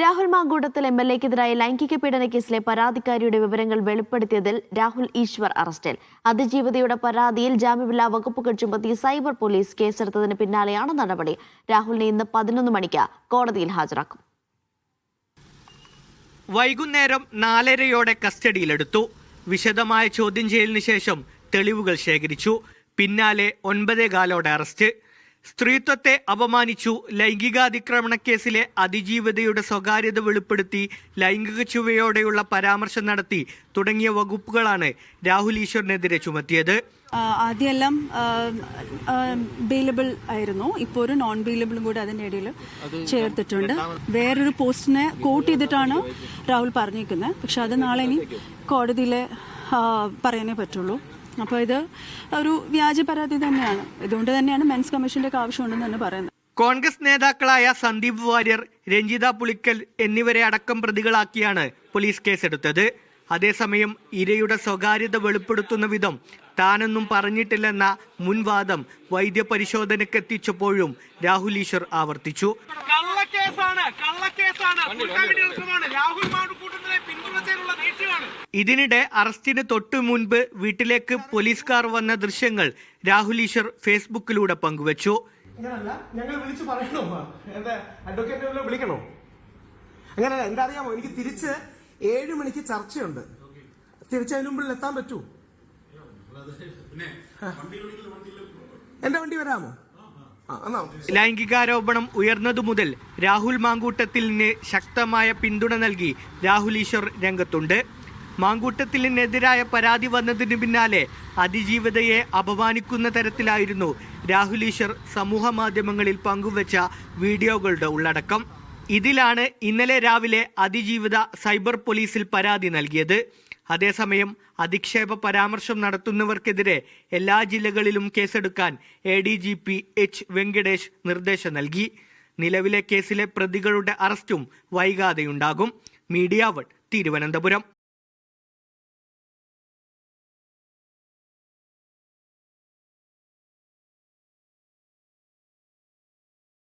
രാഹുൽ മാങ്കൂട്ടത്തിൽ എംഎൽഎക്കെതിരായ ലൈംഗിക പീഡന കേസിലെ പരാതിക്കാരിയുടെ വിവരങ്ങൾ വെളിപ്പെടുത്തിയതിൽ രാഹുൽ ഈശ്വർ അറസ്റ്റിൽ. അതിജീവിതയുടെ പരാതിയിൽ ജാമ്യമില്ലാ വകുപ്പുകൾ ചുമത്തി സൈബർ പോലീസ് കേസെടുത്തതിന് പിന്നാലെയാണ് നടപടി. രാഹുലിനെ ഇന്ന് 11 മണിക്ക് കോടതിയിൽ ഹാജരാക്കും. വൈകുന്നേരം 4:30 കസ്റ്റഡിയിലെടുത്തു. വിശദമായ ചോദ്യം ചെയ്യലിന് ശേഷം തെളിവുകൾ ശേഖരിച്ചു. പിന്നാലെ 9:15 അറസ്റ്റ്. സ്ത്രീത്വത്തെ അപമാനിച്ചു, ലൈംഗികാതിക്രമണ കേസിലെ അതിജീവിതയുടെ സ്വകാര്യത വെളിപ്പെടുത്തി, ലൈംഗിക ചുവയോടെയുള്ള പരാമർശം നടത്തി തുടങ്ങിയ വകുപ്പുകളാണ് രാഹുൽ ഈശ്വറിനെതിരെ ചുമത്തിയത്. ആദ്യമെല്ലാം ബെയിലബിൾ ആയിരുന്നു, ഇപ്പോൾ ഒരു നോൺ ബെയിലബിളും കൂടി അതിൻ്റെ ഇടയിൽ ചേർത്തിട്ടുണ്ട്. വേറൊരു പോസ്റ്റിനെ കോട്ട് ചെയ്തിട്ടാണ് രാഹുൽ പറഞ്ഞിരിക്കുന്നത്. പക്ഷെ അത് നാളെ ഇനി കോടതിയിൽ പറയാനേ പറ്റുള്ളൂ. അപ്പോൾ ഇത് ഒരു വ്യാജ പരാതി തന്നെയാണ്. ഇതുകൊണ്ട് തന്നെയാണ് മെൻസ് കമ്മീഷന്റെ ആവശ്യമുണ്ടെന്ന് തന്നെ പറയുന്നത്. കോൺഗ്രസ് നേതാക്കളായ സന്ദീപ് വാര്യർ, രഞ്ജിത പുളിക്കൽ എന്നിവരെ അടക്കം പ്രതികളാക്കിയാണ് പോലീസ് കേസെടുത്തത്. അതേസമയം ഇരയുടെ സ്വകാര്യത വെളിപ്പെടുത്തുന്ന വിധം താനൊന്നും പറഞ്ഞിട്ടില്ലെന്ന മുൻവാദം വൈദ്യപരിശോധനയ്ക്ക് എത്തിച്ചപ്പോഴും രാഹുൽ ഈശ്വർ ആവർത്തിച്ചു. ഇതിനിടെ അറസ്റ്റിന് തൊട്ടു മുൻപ് വീട്ടിലേക്ക് പോലീസുകാർ വന്ന ദൃശ്യങ്ങൾ രാഹുൽ ഈശ്വർ ഫേസ്ബുക്കിലൂടെ പങ്കുവച്ചു. അങ്ങനെ എന്താ അറിയാമോ, എനിക്ക് തിരിച്ച് 7 മണിക്ക് ചർച്ചയുണ്ട്. തിരിച്ചതിന് മുമ്പിൽ എത്താൻ പറ്റൂ? എന്റെ വണ്ടി വരാമോ? ലൈംഗികാരോപണം ഉയർന്നതു മുതൽ രാഹുൽ മാങ്കൂട്ടത്തിലിന് ശക്തമായ പിന്തുണ നൽകി രാഹുൽ ഈശ്വർ രംഗത്തുണ്ട്. മാങ്കൂട്ടത്തിലിനെതിരായ പരാതി വന്നതിന് പിന്നാലെ അതിജീവിതയെ അപമാനിക്കുന്ന തരത്തിലായിരുന്നു രാഹുൽ ഈശ്വർ സമൂഹ മാധ്യമങ്ങളിൽ പങ്കുവച്ച വീഡിയോകളുടെ ഉള്ളടക്കം. ഇതിലാണ് ഇന്നലെ രാവിലെ അതിജീവിത സൈബർ പോലീസിൽ പരാതി നൽകിയത്. അതേസമയം അധിക്ഷേപ പരാമർശം നടത്തുന്നവർക്കെതിരെ എല്ലാ ജില്ലകളിലും കേസെടുക്കാൻ ADGP H. വെങ്കടേഷ് നിർദ്ദേശം നൽകി. നിലവിലെ കേസിലെ പ്രതികളുടെ അറസ്റ്റും വൈകാതെയുണ്ടാകും. മീഡിയ 1 തിരുവനന്തപുരം.